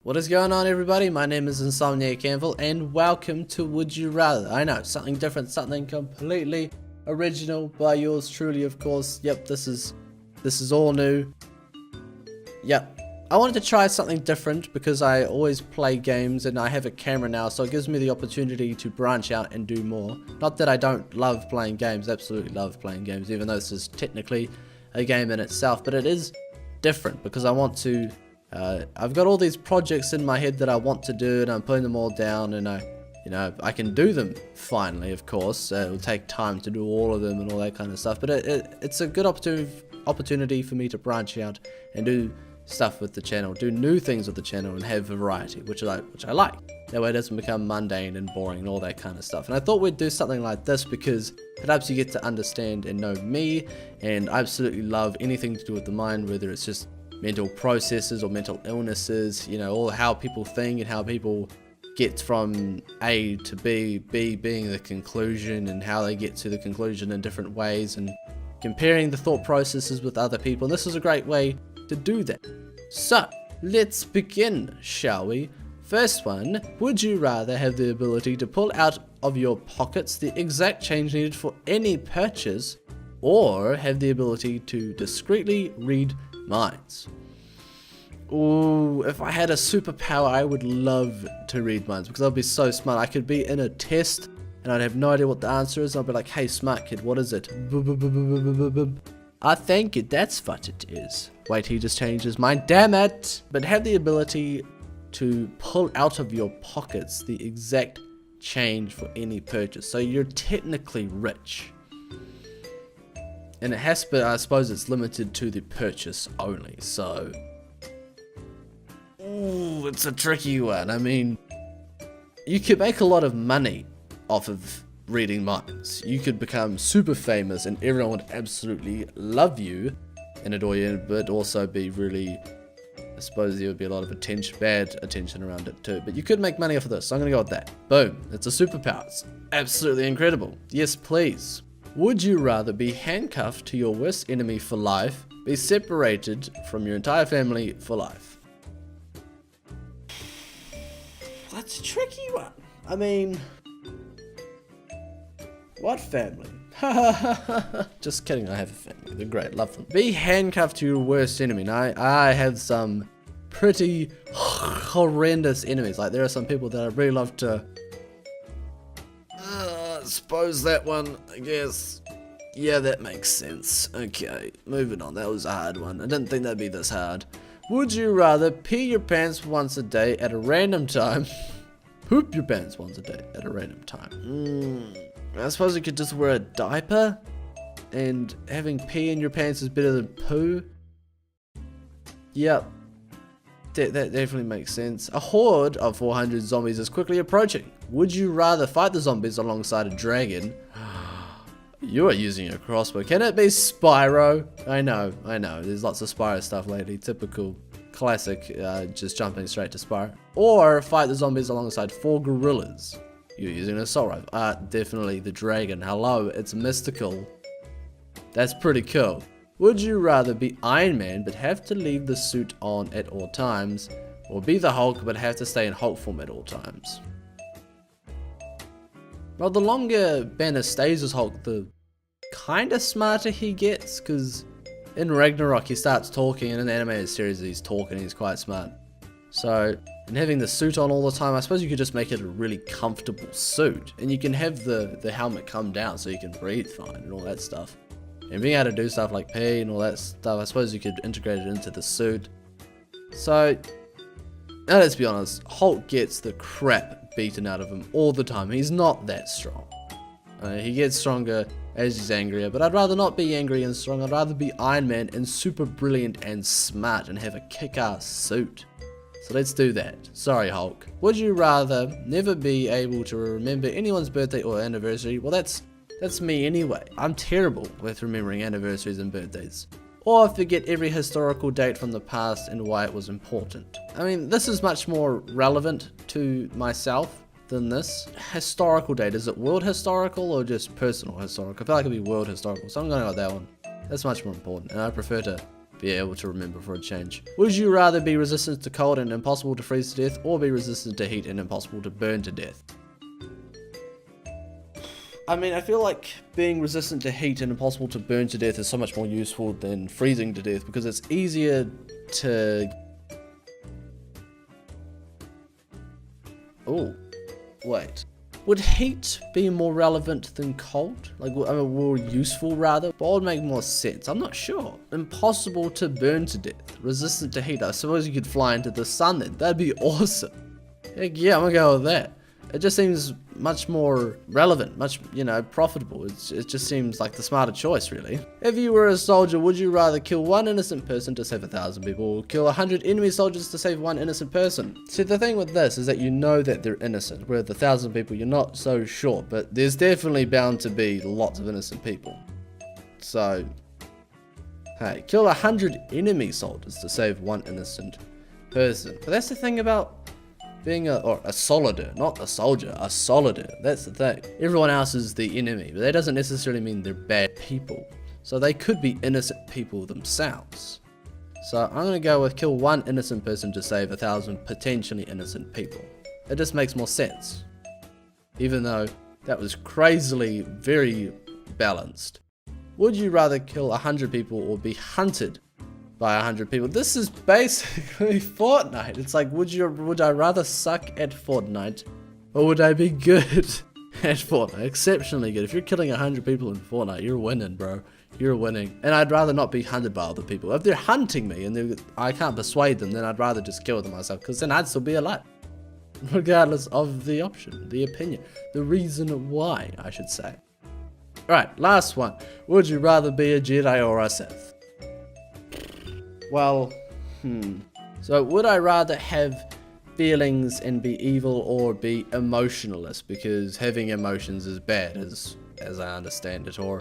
What is going on, everybody? My name is Insomniac Anvil and welcome to Would You Rather. I know, something different, something completely original by yours truly, of course. Yep, this is all new. Yep. I wanted to try something different because I always play games and I have a camera now, so it gives me the opportunity to branch out and do more. Not that I don't love playing games, absolutely love playing games, even though this is technically a game in itself, but it is different because I want to I've got all these projects in my head that I want to do, and I'm putting them all down, and I can do them finally. Of course, it will take time to do all of them and all that kind of stuff, but it's a good opportunity for me to branch out and do stuff with the channel, do new things with the channel, and have variety, which I like. That way it doesn't become mundane and boring and all that kind of stuff. And I thought we'd do something like this because it helps you get to understand and know me, and I absolutely love anything to do with the mind, whether it's just mental processes or mental illnesses, all how people think and how people get from A to B, B being the conclusion, and how they get to the conclusion in different ways, and comparing the thought processes with other people. And this is a great way to do that. So, let's begin, shall we? First one, would you rather have the ability to pull out of your pockets the exact change needed for any purchase, or have the ability to discreetly read minds? Ooh, if I had a superpower, I would love to read minds because I'd be so smart. I could be in a test and I'd have no idea what the answer is. I'd be like, hey, smart kid, what is it? I think that's what it is. Wait, he just changed his mind. Damn it! But have the ability to pull out of your pockets the exact change for any purchase. So you're technically rich. And it has to, I suppose it's limited to the purchase only, so... Ooh, it's a tricky one. I mean, you could make a lot of money off of reading minds. You could become super famous and everyone would absolutely love you, and it would also be really... I suppose there would be a lot of attention, bad attention around it too, but you could make money off of this, so I'm gonna go with that. Boom, it's a superpower. It's absolutely incredible. Yes, please. Would you rather be handcuffed to your worst enemy for life, be separated from your entire family for life? That's a tricky one. I mean, what family? Just kidding, I have a family. They're great, love them. Be handcuffed to your worst enemy. Now, I have some pretty horrendous enemies. Like, there are some people that I really love to... suppose that one, I guess. Yeah, that makes sense. Okay, moving on. That was a hard one. I didn't think that'd be this hard. Would you rather pee your pants once a day at a random time? Poop your pants once a day at a random time? I suppose you could just wear a diaper, and having pee in your pants is better than poo. Yep. That definitely makes sense. A horde of 400 zombies is quickly approaching. Would you rather fight the zombies alongside a dragon? You are using a crossbow. Can it be Spyro? I know. There's lots of Spyro stuff lately. Typical, classic, just jumping straight to Spyro. Or fight the zombies alongside 4 gorillas. You're using an assault rifle. Definitely the dragon. Hello, it's mystical. That's pretty cool. Would you rather be Iron Man but have to leave the suit on at all times, or be the Hulk but have to stay in Hulk form at all times? Well, the longer Banner stays as Hulk, the kinda smarter he gets, because in Ragnarok he starts talking, and in the animated series he's talking, he's quite smart. So, and having the suit on all the time, I suppose you could just make it a really comfortable suit, and you can have the helmet come down so you can breathe fine and all that stuff. And being able to do stuff like pee and all that stuff, I suppose you could integrate it into the suit. So, now let's be honest, Hulk gets the crap beaten out of him all the time. He's not that strong. He gets stronger as he's angrier, but I'd rather not be angry and strong. I'd rather be Iron Man and super brilliant and smart and have a kick-ass suit. So let's do that. Sorry, Hulk. Would you rather never be able to remember anyone's birthday or anniversary? Well, that's me anyway. I'm terrible with remembering anniversaries and birthdays. Or forget every historical date from the past and why it was important. I mean, this is much more relevant to myself than this. Historical date, is it world historical or just personal historical? I feel like it'd be world historical, so I'm going to go with that one. That's much more important, and I prefer to be able to remember for a change. Would you rather be resistant to cold and impossible to freeze to death, or be resistant to heat and impossible to burn to death? I mean, I feel like being resistant to heat and impossible to burn to death is so much more useful than freezing to death, because it's easier to... Oh, wait. Would heat be more relevant than cold? Like, I mean, more useful rather? What would make more sense? I'm not sure. Impossible to burn to death. Resistant to heat. I suppose you could fly into the sun then. That'd be awesome. Heck yeah, I'm gonna go with that. It just seems much more relevant, much, profitable. It just seems like the smarter choice, really. If you were a soldier, would you rather kill one innocent person to save 1,000 people, or kill 100 enemy soldiers to save one innocent person? See, the thing with this is that you know that they're innocent, where the 1,000 people, you're not so sure, but there's definitely bound to be lots of innocent people. So, hey, kill 100 enemy soldiers to save one innocent person. But that's the thing about being a soldier, not a soldier, a soldier. That's the thing. Everyone else is the enemy, but that doesn't necessarily mean they're bad people. So they could be innocent people themselves. So I'm gonna go with kill one innocent person to save 1,000 potentially innocent people. It just makes more sense. Even though that was crazily very balanced. Would you rather kill 100 people or be hunted by 100 people? This is basically Fortnite. It's like, would I rather suck at Fortnite, or would I be good at Fortnite? Exceptionally good. If you're killing 100 people in Fortnite, you're winning, bro. You're winning. And I'd rather not be hunted by other people. If they're hunting me and I can't persuade them, then I'd rather just kill them myself, because then I'd still be alive. Regardless of the option, the opinion, the reason why, I should say. Alright, last one. Would you rather be a Jedi or a Sith? Well, So would I rather have feelings and be evil, or be emotionless? Because having emotions is bad, as I understand it, or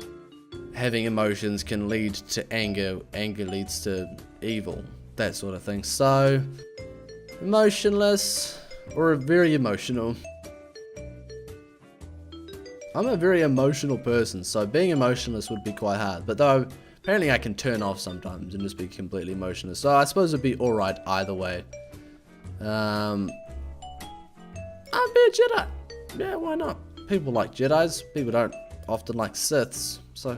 having emotions can lead to anger, anger leads to evil, that sort of thing. So, emotionless, or very emotional. I'm a very emotional person, so being emotionless would be quite hard, but though apparently I can turn off sometimes and just be completely emotionless, so I suppose it'd be alright either way. I'll be a Jedi. Yeah, why not? People like Jedis, people don't often like Siths, so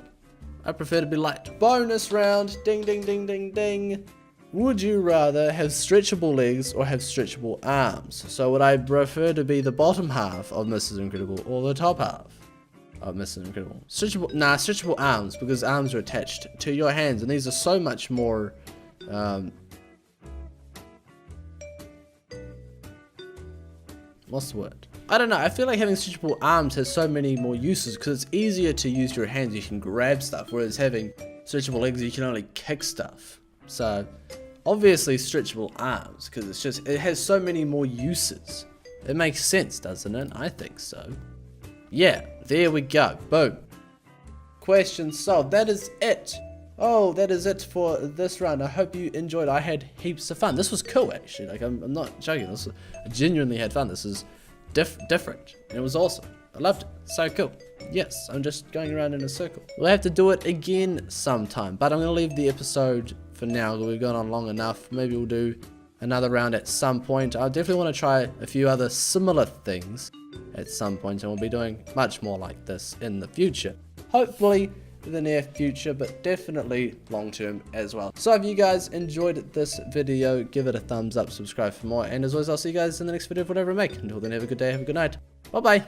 I prefer to be light. Bonus round, ding ding ding ding ding. Would you rather have stretchable legs or have stretchable arms? So would I prefer to be the bottom half of Mrs. Incredible or the top half of Mrs. Incredible? Stretchable arms, because arms are attached to your hands, and these are so much more what's the word? I don't know, I feel like having stretchable arms has so many more uses, because it's easier to use your hands, you can grab stuff, whereas having stretchable legs, you can only kick stuff. So, obviously stretchable arms, because it has so many more uses. It makes sense, doesn't it? I think so. Yeah, there we go. Boom. Question solved. That is it. Oh, that is it for this round. I hope you enjoyed. I had heaps of fun. This was cool, actually. Like, I'm not joking. I genuinely had fun. This is different. And it was awesome. I loved it. So cool. Yes, I'm just going around in a circle. We'll have to do it again sometime, but I'm going to leave the episode for now. We've gone on long enough. Maybe we'll do another round at some point. I definitely want to try a few other similar things at some point, and we'll be doing much more like this in the future. Hopefully in the near future, but definitely long term as well. So if you guys enjoyed this video, give it a thumbs up, subscribe for more, and as always, I'll see you guys in the next video, whatever I make. Until then, have a good day, have a good night. Bye bye.